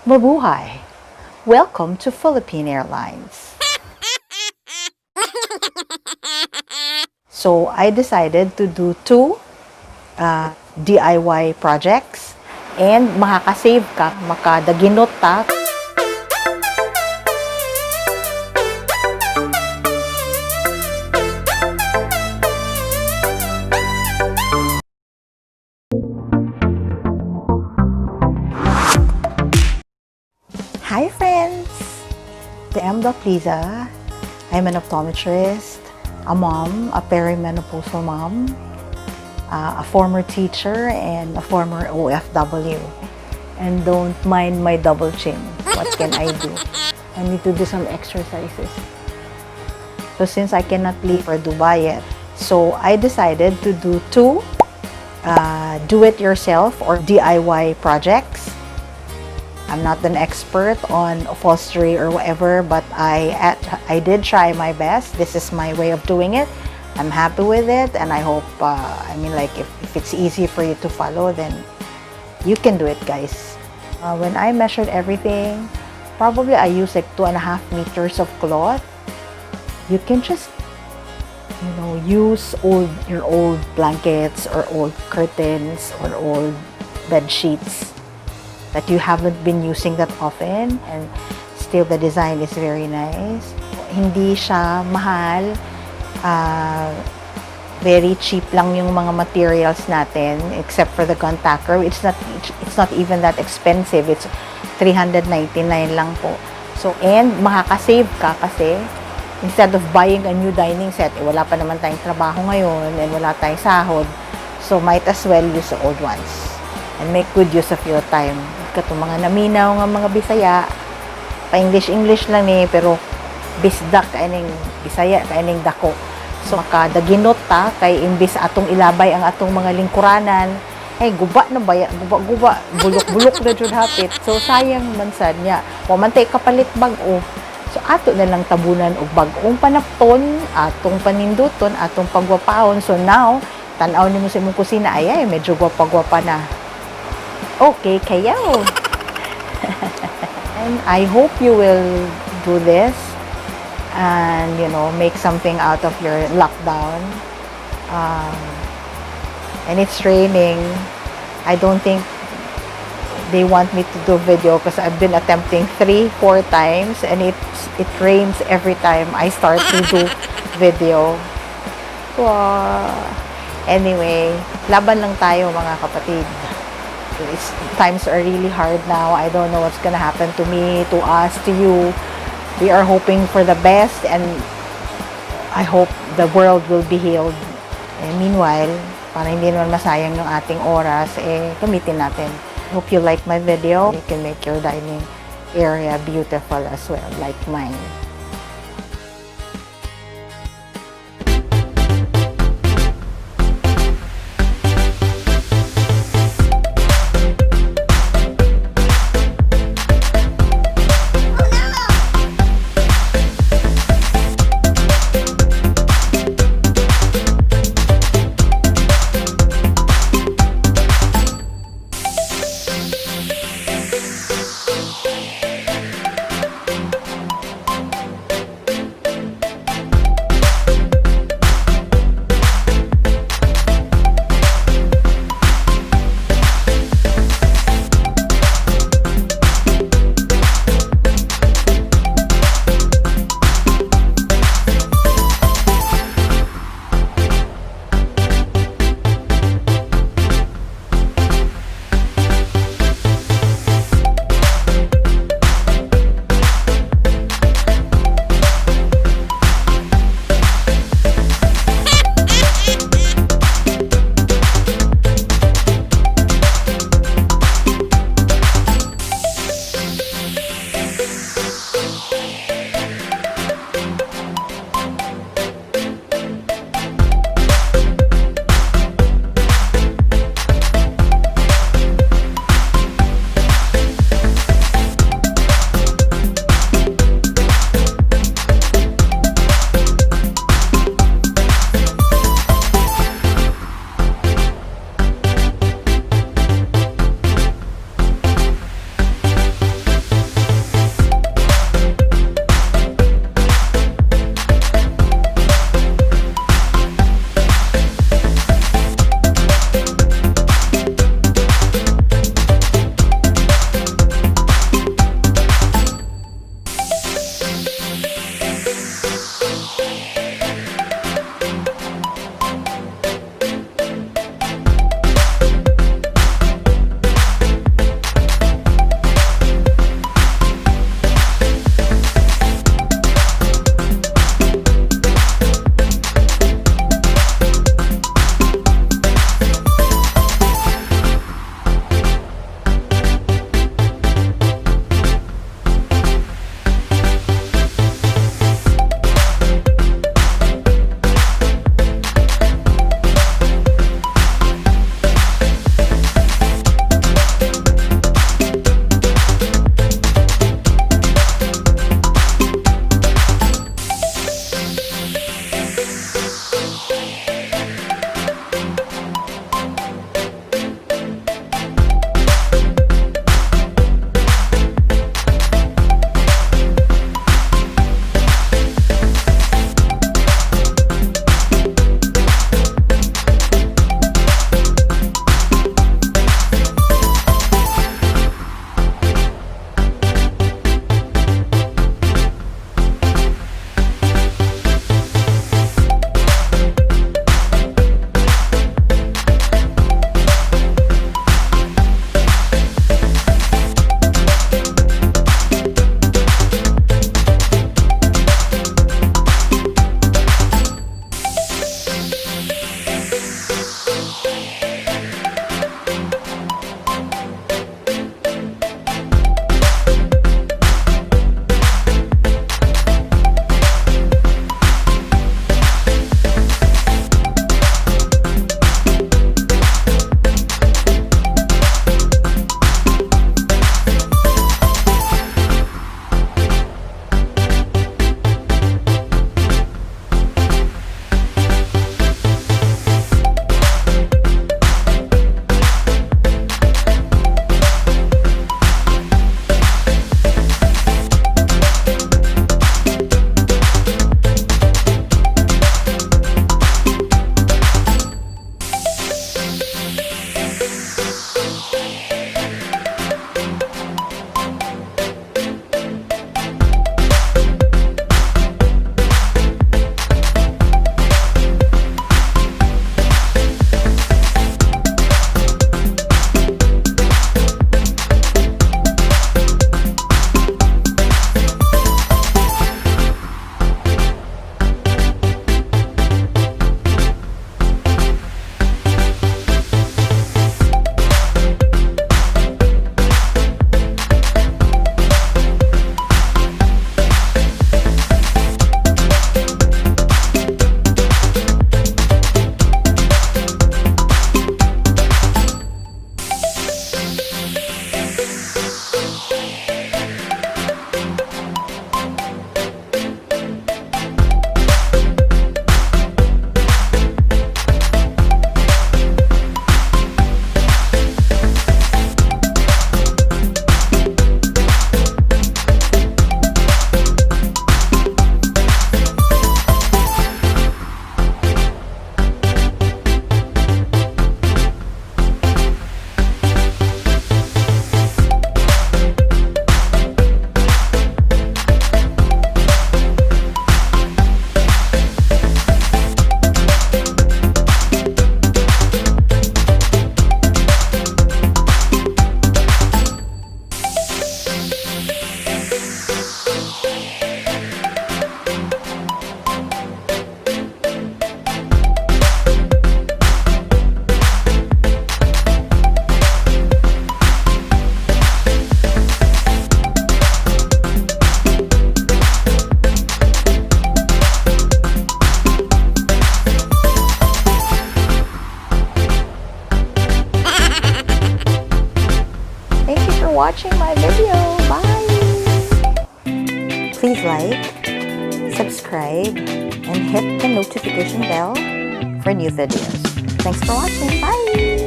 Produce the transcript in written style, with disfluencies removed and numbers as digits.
Mabuhay! Welcome to Philippine Airlines. So I decided to do two DIY projects and makakasave ka, makadaginot ta. Hi friends! I am Liza. I'm an optometrist, a mom, a perimenopausal mom, a former teacher, and a former OFW. And don't mind my double chin. What can I do? I need to do some exercises. So since I cannot leave for Dubai yet, so I decided to do two do-it-yourself or DIY projects. I'm not an expert on upholstery or whatever, but I did try my best. This is my way of doing it. I'm happy with it, and I hope, if it's easy for you to follow, then you can do it, guys. When I measured everything, probably I used like 2.5 meters of cloth. You can just, use your old blankets or old curtains or old bed sheets that you haven't been using that often, and still the design is very nice. Hindi siya mahal. Very cheap lang yung mga materials natin except for the contactor. It's not even that expensive. It's 399 lang po. So, and makakasave ka kasi instead of buying a new dining set, wala pa naman tayong trabaho ngayon and wala tayong sahod. So, might as well use the old ones and make good use of your time. Katong mga naminaw nga mga Bisaya, pa-English lang ni, pero bisdak kaining Bisaya, kaining dako. So, makadaginot ta, kay imbis atong ilabay ang atong mga lingkuranan, ay guba na ba, guba, bulok-bulok na jud hapit. So, sayang man sad niya. Pamantay kapalit bag-o. So, ato na lang tabunan og bag-ong panapton, atong paninduton, atong pagwapaon. So, now, tanaw nimo sa imong kusina, ay medyo gwapa-gwapa na. Okay, kayo. And I hope you will do this and, make something out of your lockdown. And it's raining. I don't think they want me to do video because I've been attempting 3-4 times and it rains every time I start to do video. Wow. Anyway, laban lang tayo mga kapatid. Times are really hard now. I don't know what's gonna happen to me, to us, to you. We are hoping for the best and I hope the world will be healed. And meanwhile, para hindi naman masayang yung ating oras, gamitin natin. Hope you like my video. You can make your dining area beautiful as well, like mine. watching my video. Bye! Please like, subscribe, and hit the notification bell for new videos. Thanks for watching. Bye!